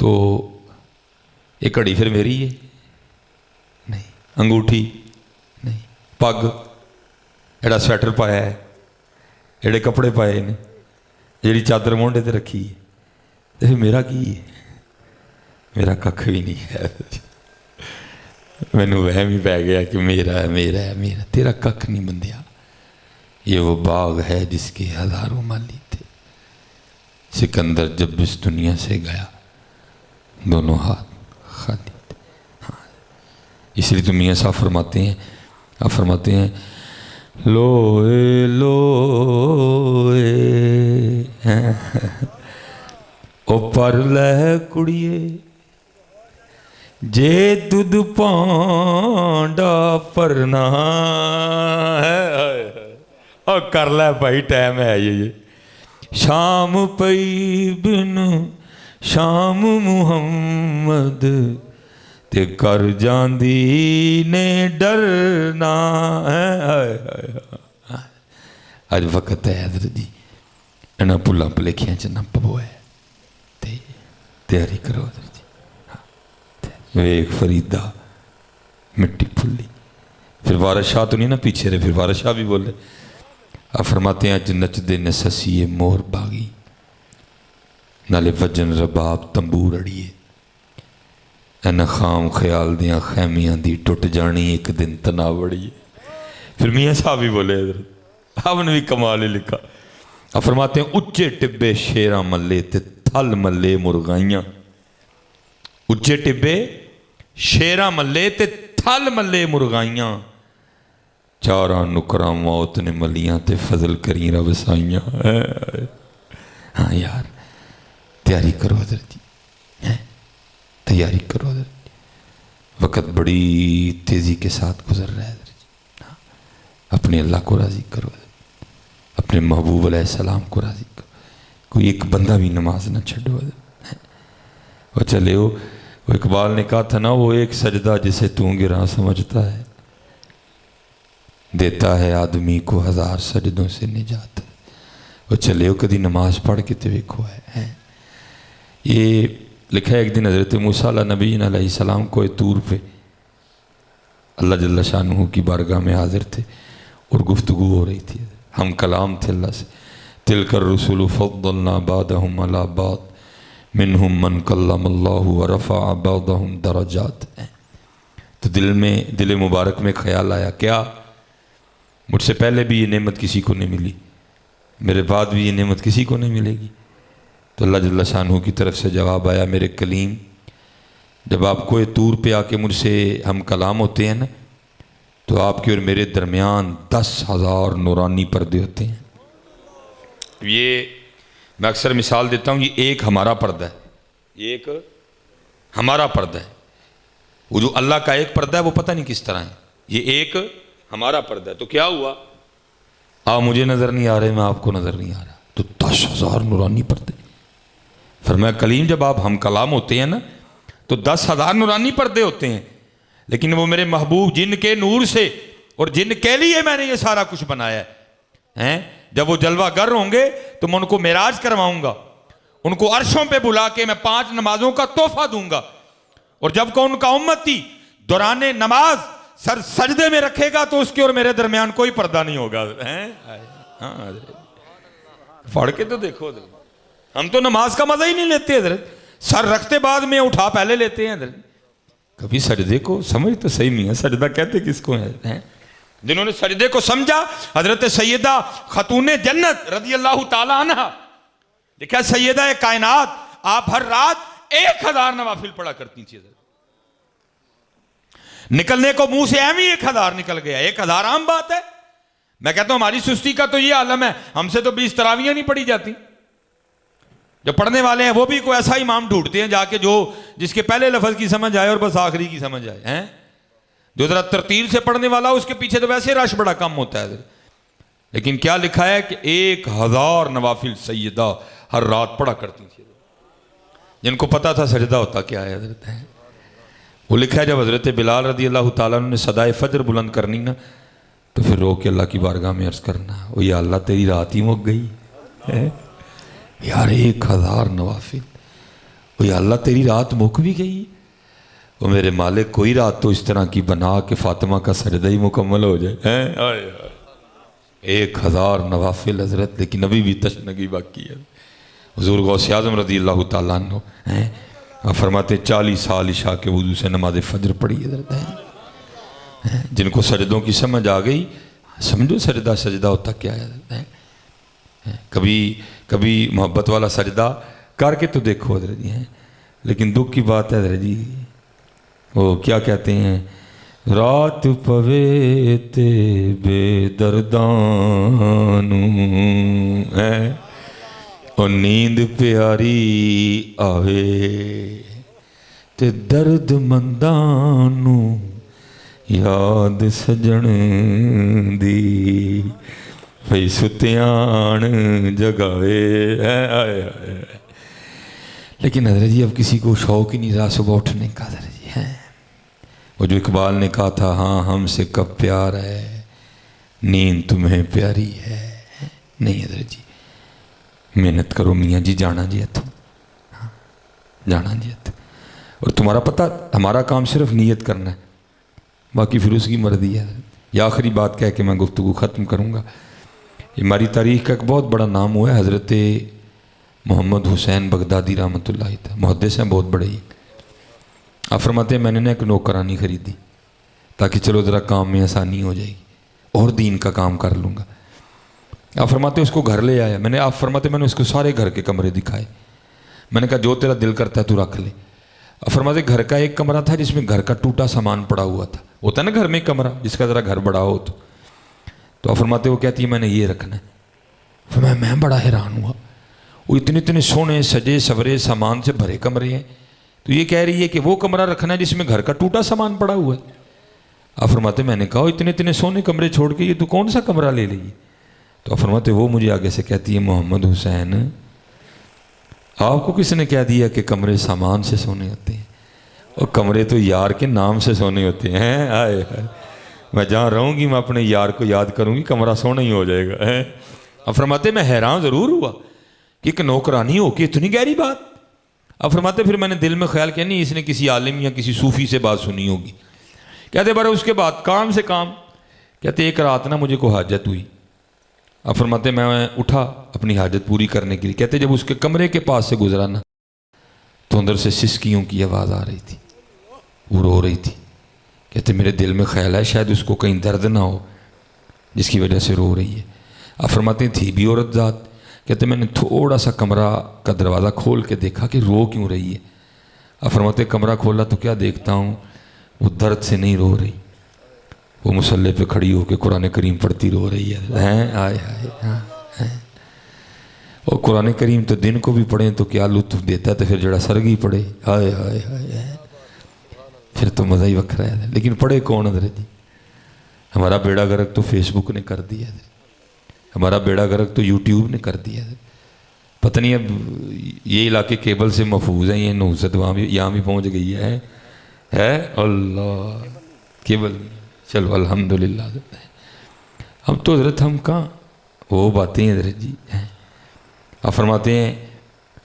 تو یہ گھڑی پھر میری ہے نہیں, انگوٹھی نہیں, پگ جڑا سویٹر پایا ہے, جڑے کپڑے پائے نے, جیڑی چادر مونڈے تے رکھی ہے, تو پھر میرا کی ہے؟ میرا ککھ بھی نہیں ہے. مینوں وہم ہی پی گیا کہ میرا ہے میرا ہے میرا, تیرا ککھ نہیں بندیا. یہ وہ باغ ہے جس کے ہزاروں مالی تھے. سکندر جب اس دنیا سے گیا دونوں ہاتھ خالی تھے. ہاں اس لیے تو میاں صاحب فرماتے ہیں, آپ فرماتے ہیں لوئے لوئے او پر لے کڑیے جے دودھ پانڈا پرنا ہے, اور کر لے بھائی ٹائم ہے یہ شام پئی بن شام محمد تے کر جاندی نے ڈرنا ہے. اج وقت ہے حضرت جی انہاں پھلاں پلیکھیاں چ نہ پوئے تے تیاری کرو حضرت جی. ویک فریدہ مٹی پھلی. پھر وارث شاہ تو نہیں نا پیچھے رہے, پھر وارث شاہ بھی بولے. آپ فرماتے ہیں اج نچدے نے سسیے مور باغی نالے وجن رباب تنبور اڑیے اینا خام خیال دیاں خیمیاں دی ٹوٹ جانی ایک دن تناو اڑیے. پھر میاں صاحب بھی بولے حضرت, آپ نے بھی کمال ہی لکھا. آپ فرماتے ہیں اچے ٹبے شیراں ملے تے تھل ملے مرغائیاں. اچے ٹبے شیراں ملے تے تھل ملے مرغائیاں, چاراں نکراں موت نے ملیاں تے فضل کریں رب سائیاں. ہاں یار تیاری کرو حضرت جی, تیاری کرو حضرت جی. وقت بڑی تیزی کے ساتھ گزر رہا ہے حضرت جی. اپنے اللہ کو راضی کرو حضرت, اپنے محبوب علیہ السلام کو راضی کرو. کوئی ایک بندہ بھی نماز نہ چھڑو حضرت. وہ چلے وہ اقبال نے کہا تھا نا, وہ ایک سجدہ جسے تو گراں سمجھتا ہے دیتا ہے آدمی کو ہزار سجدوں سے نجات. وہ چلے وہ کدی نماز پڑھ کے تے ویکھو ہے. یہ لکھا ہے ایک دن حضرت موسیٰ علیہ نبی علیہ السلام کو طور پہ اللہ جل شانہ کی بارگاہ میں حاضر تھے اور گفتگو ہو رہی تھی. ہم کلام تھے اللہ سے. تلک الرسول فضلنا بعضهم علی بعض منہم من کلم اللہ ورفع بعضهم درجات. تو دل مبارک میں خیال آیا, کیا مجھ سے پہلے بھی یہ نعمت کسی کو نہیں ملی, میرے بعد بھی یہ نعمت کسی کو نہیں ملے گی. تو اللہ جل شانہ کی طرف سے جواب آیا, میرے کلیم جب آپ کو یہ طور پہ آ کے مجھ سے ہم کلام ہوتے ہیں نا, تو آپ کے اور میرے درمیان 10,000 نورانی پردے ہوتے ہیں. یہ میں اکثر مثال دیتا ہوں, یہ ایک ہمارا پردہ ہے, یہ ایک ہمارا پردہ ہے. وہ جو اللہ کا ایک پردہ ہے وہ پتہ نہیں کس طرح ہے, یہ ایک ہمارا پردہ ہے. تو کیا ہوا, آپ مجھے نظر نہیں آ رہے, میں آپ کو نظر نہیں آ رہا, تو 10,000 نورانی پردے. فرمایا کلیم جب آپ ہم کلام ہوتے ہیں نا تو 10,000 نورانی پردے ہوتے ہیں, لیکن وہ میرے محبوب جن کے نور سے اور جن کے لیے میں نے یہ سارا کچھ بنایا ہے, جب وہ جلوہ گر ہوں گے تو میں ان کو معراج کرواؤں گا, ان کو عرشوں پہ بلا کے میں 5 نمازوں کا تحفہ دوں گا. اور جب کو ان کا امتی دوران نماز سر سجدے میں رکھے گا تو اس کے اور میرے درمیان کوئی پردہ نہیں ہوگا. پڑھ کے تو دیکھو حضرت, ہم تو نماز کا مزہ ہی نہیں لیتے حضرت, سر رکھتے بعد میں اٹھا پہلے لیتے ہیں حضرت. کبھی سجدے کو سمجھ تو صحیح نہیں ہے, سجدہ کہتے کس کو ہیں؟ جنہوں نے سجدے کو سمجھا, حضرت سیدہ خاتون جنت رضی اللہ تعالی عنہ, دیکھا سیدہ کائنات, آپ ہر رات 1,000 نوافل پڑھا کرتی تھی حضرت. نکلنے کو منہ سے ایم ہی 1,000 نکل گیا. 1,000 عام بات ہے. میں کہتا ہوں ہماری سستی کا تو یہ عالم ہے, ہم سے تو 20 تراویحیں نہیں پڑھی جاتی. جو پڑھنے والے ہیں وہ بھی کوئی ایسا امام ڈھونڈتے ہیں جا کے جو جس کے پہلے لفظ کی سمجھ آئے اور بس آخری کی سمجھ آئے ہیں. جو ذرا ترتیل سے پڑھنے والا اس کے پیچھے تو ویسے رش بڑا کم ہوتا ہے. لیکن کیا لکھا ہے کہ 1,000 نوافل سیدہ ہر رات پڑھا کرتی تھی, جن کو پتا تھا سجدہ ہوتا کیا ہے حضرت. وہ لکھا ہے جب حضرت بلال رضی اللہ تعالیٰ نے صدائے فجر بلند کرنی نا, تو پھر رو کے اللہ کی بارگاہ میں عرض کرنا, وہ یا اللہ تیری رات ہی مک گئی یار, 1,000 نوافل. وہ یا اللہ تیری رات مک بھی گئی، وہ میرے مالک کوئی رات تو اس طرح کی بنا کہ فاطمہ کا سجدہ ہی مکمل ہو جائے. 1000 نوافل حضرت، لیکن ابھی بھی تشنگی باقی ہے. حضور غوث اعظم رضی اللہ تعالیٰ عنہ فرماتے 40 سال عشاء کے وضو سے نماز فجر پڑھی حضرت. جن کو سجدوں کی سمجھ آ گئی، سمجھو سجدہ سجدہ ہوتا کیا ہے. کبھی محبت والا سجدہ کر کے تو دیکھو حضرت جی. لیکن دکھ کی بات ہے حضرت جی، وہ کیا کہتے ہیں، رات پوے تے بے دردانو اور نیند پیاری آوے تے درد مندانو یاد سجن دی پئی ستیان جگاوے. لیکن حضرت جی اب کسی کو شوق ہی نہیں رہا صبح اٹھنے کا حضرت جی. وہ جو اقبال نے کہا تھا، ہاں ہم سے کب پیار ہے نیند تمہیں پیاری ہے. نہیں حضرت جی محنت کرو میاں جی، جانا جی ہے تم، جانا جی ہے. اور تمہارا پتہ ہمارا کام صرف نیت کرنا ہے، باقی پھر اس کی مرضی ہے. یہ آخری بات کہہ کے میں گفتگو ختم کروں گا. یہ ہماری تاریخ کا ایک بہت بڑا نام ہوا ہے حضرت محمد حسین بغدادی رحمۃ اللہ تعالیٰ، محدث ہیں بہت بڑے ہی. آپ فرماتے ہیں میں نے ایک نوکرانی خریدی تاکہ چلو ذرا کام میں آسانی ہو جائے گی اور دین کا کام کر لوں گا. آپ فرماتے اس کو گھر لے آیا میں نے. آپ فرماتے میں نے اس کو سارے گھر کے کمرے دکھائے. میں نے کہا جو تیرا دل کرتا ہے تو رکھ لے. آپ فرماتے گھر کا ایک کمرہ تھا جس میں گھر کا ٹوٹا سامان پڑا ہوا تھا. ہوتا ہے نا گھر میں ایک کمرہ جس کا ذرا گھر بڑا ہو تو آپ فرماتے وہ کہتی ہے میں نے یہ رکھنا ہے. میں بڑا حیران ہوا، وہ اتنے سونے سجے سورے سامان سے بھرے کمرے ہیں، تو یہ کہہ رہی ہے کہ وہ کمرہ رکھنا ہے جس میں گھر کا ٹوٹا سامان پڑا ہوا ہے. آپ فرماتے میں نے کہا اتنے سونے کمرے چھوڑ کے یہ تو کون سا کمرہ لے لیے. تو آپ فرماتے وہ مجھے آگے سے کہتی ہے محمد حسین آپ کو کس نے کہہ دیا کہ کمرے سامان سے سونے ہوتے ہیں، اور کمرے تو یار کے نام سے سونے ہوتے ہیں. آئے میں جہاں رہوں گی میں اپنے یار کو یاد کروں گی، کمرہ سونا ہی ہو جائے گا. آپ فرماتے میں حیران ضرور ہوا کہ ایک نوکرانی ہو کے اتنی گہری بات. اب فرماتے پھر میں نے دل میں خیال کیا نہیں اس نے کسی عالم یا کسی صوفی سے بات سنی ہوگی. کہتے بارے اس کے بعد کام سے کام، کہتے ایک رات نا مجھے کوئی حاجت ہوئی. اب فرماتے میں اٹھا اپنی حاجت پوری کرنے کے لیے. کہتے جب اس کے کمرے کے پاس سے گزرا نا تو اندر سے سسکیوں کی آواز آ رہی تھی، وہ رو رہی تھی. کہتے میرے دل میں خیال ہے شاید اس کو کہیں درد نہ ہو جس کی وجہ سے رو رہی ہے. اب فرماتے تھی بھی عورت ذات. کہتے میں نے تھوڑا سا کمرہ کا دروازہ کھول کے دیکھا کہ رو کیوں رہی ہے. اب فرماتے کمرہ کھولا تو کیا دیکھتا ہوں وہ درد سے نہیں رو رہی، وہ مصلے پہ کھڑی ہو کے قرآن کریم پڑھتی رو رہی ہے. آئے اور قرآن کریم تو دن کو بھی پڑھیں تو کیا لطف دیتا ہے، تو پھر جڑا سرگی پڑھے آئے پھر تو مزہ ہی وکھرا ہے. لیکن پڑھے کون حضرت جی؟ ہمارا بیڑا گرک تو فیس بک نے کر دیا ہے، ہمارا بیڑا گرک تو یوٹیوب نے کر دیا ہے. پتہ نہیں اب یہ علاقے کیبل سے محفوظ ہیں، یہ نوزت وہاں بھی یہاں بھی پہنچ گئی ہے اللہ کیبل. چلو الحمدللہ. ہم تو حضرت ہم کہاں وہ باتیں حضرت جی ہیں. آپ فرماتے ہیں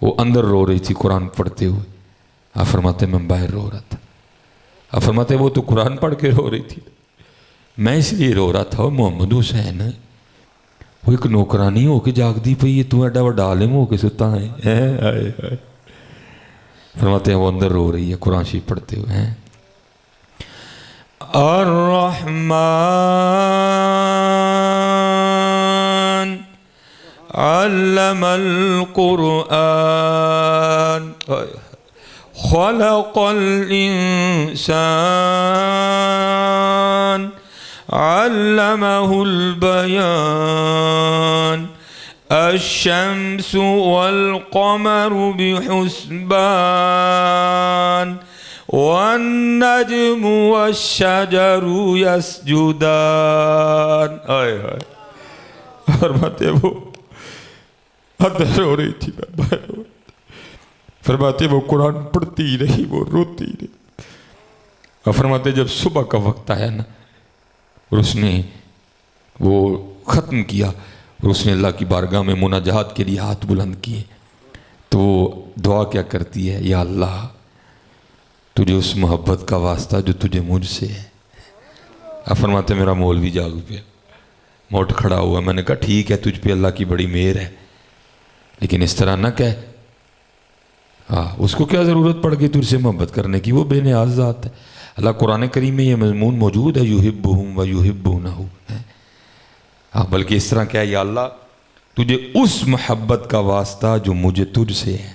وہ اندر رو رہی تھی قرآن پڑھتے ہوئے. آپ فرماتے میں باہر رو رہا تھا. آپ فرماتے وہ تو قرآن پڑھ کے رو رہی تھی، میں اس لیے رو رہا تھا. محمد حسین وہ ایک نوکرانی ہو کے جاگ دی پئی ہے، تو ایڈا بڑا عالم ہو کے ستا ہے. فرماتے ہیں وہ اندر رو رہی ہے قرآن شریف پڑھتے ہوئے ہیں. الرحمن علم القرآن خلق الإنسان علمه البيان الشمس والقمر بحسبان والنجم والشجر يسجدان. فرماتے وہ اندر رو رہی تھی، میں باہر رو رہی تھی. فرماتے وہ قرآن پڑھتی رہی، وہ روتی رہی. اور فرماتے جب صبح کا وقت آیا نا اور اس نے وہ ختم کیا اور اس نے اللہ کی بارگاہ میں مناجات کے لیے ہاتھ بلند کیے تو وہ دعا کیا کرتی ہے، یا اللہ تجھے اس محبت کا واسطہ جو تجھے مجھ سے ہے. اب فرماتے میرا مولوی جاگ پہ موٹ کھڑا ہوا. میں نے کہا ٹھیک ہے تجھ پہ اللہ کی بڑی مہر ہے، لیکن اس طرح نہ کہہ. ہاں اس کو کیا ضرورت پڑ گئی تجھ سے محبت کرنے کی، وہ بے نیاز ذات ہے. اللہ قرآن کریم میں یہ مضمون موجود ہے، یحبہم و یحبونہ. ہاں بلکہ اس طرح کہہ، یا اللہ تجھے اس محبت کا واسطہ جو مجھے تجھ سے ہے.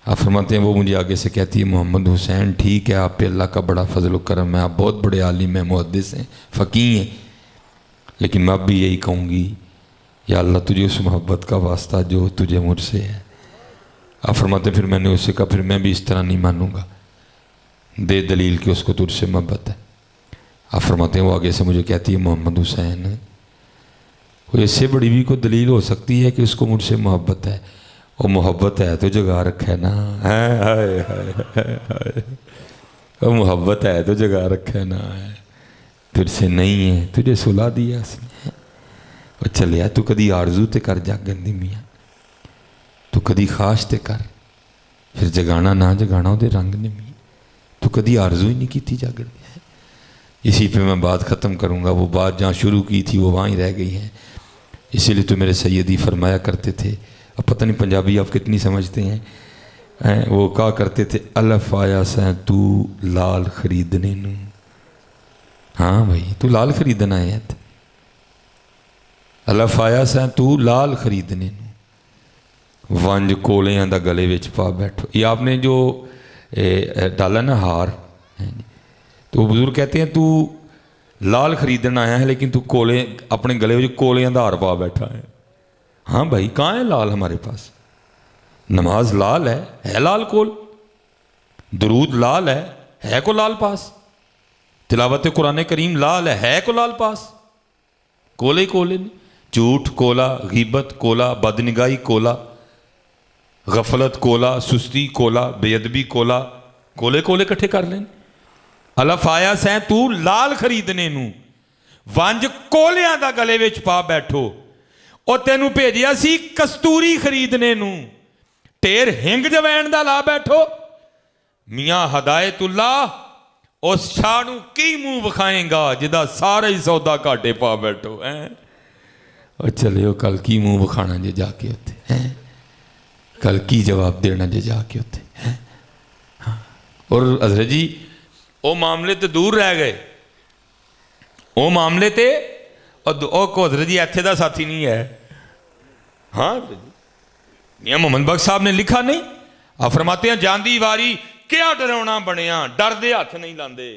آپ فرماتے ہیں وہ مجھے آگے سے کہتی ہے محمد حسین ٹھیک ہے آپ پہ اللہ کا بڑا فضل و کرم ہے، آپ بہت بڑے عالم ہیں، محدث ہیں، فقیہ ہیں، لیکن میں اب بھی یہی کہوں گی یا اللہ تجھے اس محبت کا واسطہ جو تجھے مجھ سے ہے. آپ فرماتے ہیں پھر میں نے اسے کہا پھر میں بھی اس طرح نہیں مانوں گا، دے دلیل کہ اس کو تجھ سے محبت ہے. آپ فرماتے ہیں وہ آگے سے مجھے کہتی ہے محمد حسین وہ اس سے بڑی بھی کوئی دلیل ہو سکتی ہے کہ اس کو مجھ سے محبت ہے. وہ محبت ہے تو جگا رکھا ہے نا، وہ محبت ہے تو جگا رکھا ہے نا، تجھ سے نہیں ہے تجھے سلا دیا اس نے. وہ چلیا تو کدی آرزو تے کر جاگن دی میاں، تو کدی خواہش تے کر، پھر جگانا نہ جگانا وہ رنگ نے میاں، تو کدی آرزو ہی نہیں کی تھی جاگن دی. اسی پہ میں بات ختم کروں گا. وہ بات جہاں شروع کی تھی وہ وہاں ہی رہ گئی ہیں. اسی لیے تو میرے سیدی فرمایا کرتے تھے، اب پتہ نہیں پنجابی آپ کتنی سمجھتے ہیں، وہ کہا کرتے تھے الف آیا سیں تو لال خریدنے نو. ہاں بھائی تو لال خریدنا ہے، الف آیا سیں تو لال خریدنے نو، ونج کولیاں دا گلے وچ پا بیٹھو. یہ آپ نے جو ڈالا نا ہار، تو وہ بزرگ کہتے ہیں تو لال خریدنا آیا ہے لیکن تو کولے اپنے گلے وچ کولیاں دا ہار پا بیٹھا ہے. ہاں بھائی کہاں ہے لال ہمارے پاس؟ نماز لال ہے لال کول، درود لال ہے کو لال پاس، تلاوت قرآن کریم لال ہے کو لال پاس. کولے کولے نہیں، جھوٹ کولا، غیبت کولا، بدنگاہی کولا، غفلت کولا، سستی کولا، بے ادبی کولا، کولے کولے کٹھے کر لیں. الف آیا سیں تو لال خریدنے نو، ونج کولیاں دا گلے وچ پا بیٹھو. اور تینوں بھیجیا سی کستوری خریدنے نو، ٹیر ہنگ جوین دا لا بیٹھو. میاں ہدایت اللہ اس شاہ نو کی منہ وکھائیں گا جدا سارا ہی سودا کاٹے پا بیٹھو. اور چلے ہو کل کی منہ وکھانا جے جا کے ہوتے، کل کی جواب دینا جے جا کے ہوتے. اور حضرت جی وہ معاملے تے دور رہ گئے، وہ معاملے تے اور کو حضرت جی ایتھے دا ساتھی نہیں ہے. ہاں میاں محمد بخش صاحب نے لکھا نہیں، آپ فرماتے ہیں جاندی واری کیا ڈرونا بنیا، ڈر دے ہاتھ نہیں لاندے.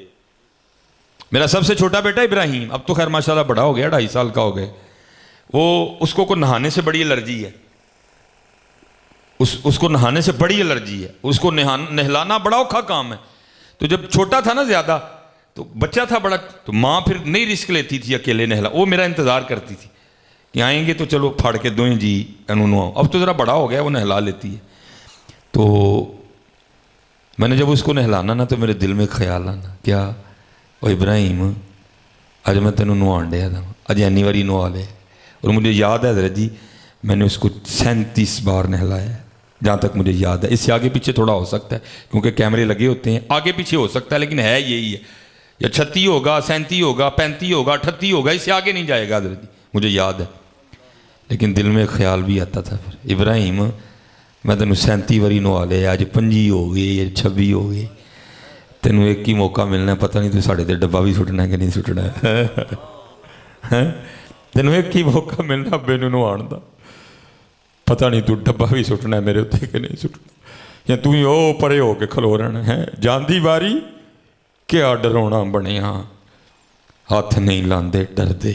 میرا سب سے چھوٹا بیٹا ابراہیم اب تو خیر ماشاءاللہ بڑا ہو گیا، 2.5 سال کا ہو گئے. وہ اس کو نہانے سے بڑی الرجی ہے، اس کو نہانے سے بڑی الرجی ہے، اس کو نہلانا بڑا اوکھا کام ہے. تو جب چھوٹا تھا نا زیادہ، تو بچہ تھا بڑا، تو ماں پھر نہیں رسک لیتی تھی اکیلے نہلا، وہ میرا انتظار کرتی تھی کہ آئیں گے تو چلو پھاڑ کے دوئیں جی انہوں. اب تو ذرا بڑا ہو گیا، وہ نہلا لیتی ہے. تو میں نے جب اس کو نہلانا نا تو میرے دل میں خیال آنا، کیا وہ ابراہیم اج میں تینوں نوان ڈیا تھا، اج اینی واری نوا لے. اور مجھے یاد ہے حضرت جی میں نے اس کو 37 بار نہلایا ہے جہاں تک مجھے یاد ہے. اس سے آگے پیچھے تھوڑا ہو سکتا ہے کیونکہ کیمرے لگے ہوتے ہیں، آگے پیچھے ہو سکتا ہے، لیکن ہے یہی ہے. یا 36 ہوگا، 37 ہوگا، 35 ہوگا، 38 ہوگا، اس سے آگے نہیں جائے گا حضرت جی، مجھے یاد ہے. لیکن دل میں خیال بھی آتا تھا پھر ابراہیم میں تینوں 37 واری نوا لے، اج 25 ہو گئی یا 26 ہو گئی، تینوں ایک ہی موقع ملنا ہے، پتہ نہیں تو ساڑھے تے ڈبا بھی سٹنا ہے کہ نہیں سٹنا ہے. تینوں ایک ہی موقع ملنا ابے نوں نوان دا، پتہ نہیں تو ڈبا بھی سٹنا ہے میرے اتنے کہ نہیں سٹنا، یا تو ہی او پرے ہو کے کھلو رہنا ہے. جاندی واری کیا ڈرونا بنیا، ہاتھ نہیں لاندے ڈر دے،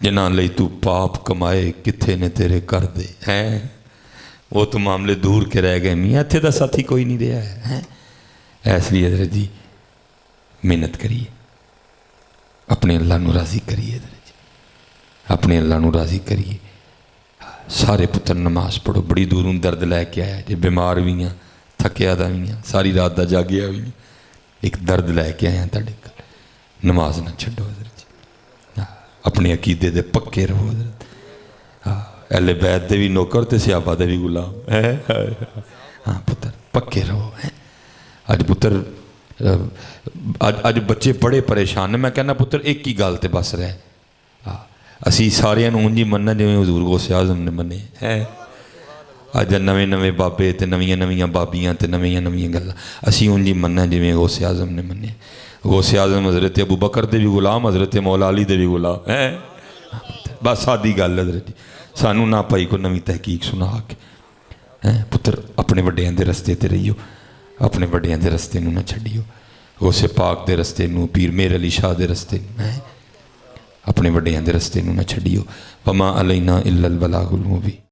جنہاں لئی تو پاپ کمائے کتھے نے تیرے کر دے. ہیں وہ تو معاملے دور کے رہ گئے، میاں اتھے دا ساتھی کوئی نہیں رہا ہے. اس لیے حضرت جی محنت کریے، اپنے اللہ نو راضی کریے، حضرت جی اپنے اللہ نو راضی کریے. سارے پتر نماز پڑھو، بڑی دوروں درد لے کے آیا جی، بیمار بھی ہیں، تھکیا دا بھی ہیں، ساری رات دا جاگیا بھی ہیں، ایک درد لے کے آیا تھا ڈکل. نماز نہ چھڈو حضرت جی، اپنے عقیدے دے پکے رہو حضرت. اہل بیت دے بھی نوکر تے صحابہ دے بھی غلام ہے۔ ہاں پتر پکے رہو ہے۔ اج پتر اج بچے بڑے پریشان ہیں، میں کہنا پتر ایک ہی گل تے بس رہے، اسی سارے نوں انجی مننا جویں حضور غوث اعظم نے منے ہے۔ اج نویں نویں بابے تے نویاں نویاں بابیاں تے نویاں نویاں گلاں اسی انجی مننا جویں غوث اعظم نے منے۔ غوث اعظم حضرت ابو بکر دے بھی غلام، حضرت مولا علی دے بھی غلام ہے۔ بس سادی گل حضرت جی، سانوں نہ پائی کو نویں تحقیق سنا کے پتر اپنے وڈیاں دے رستے تے رہیو، اپنے وڈیاں دے رستے نوں نہ چھڈیو، غوث پاک دے رستے نوں، پیر میر علی شاہ دے رستے نوں، اپنے وڈیاں دے رستے نوں نہ چھڈیو۔ وما علینا الا البلاغ المبین۔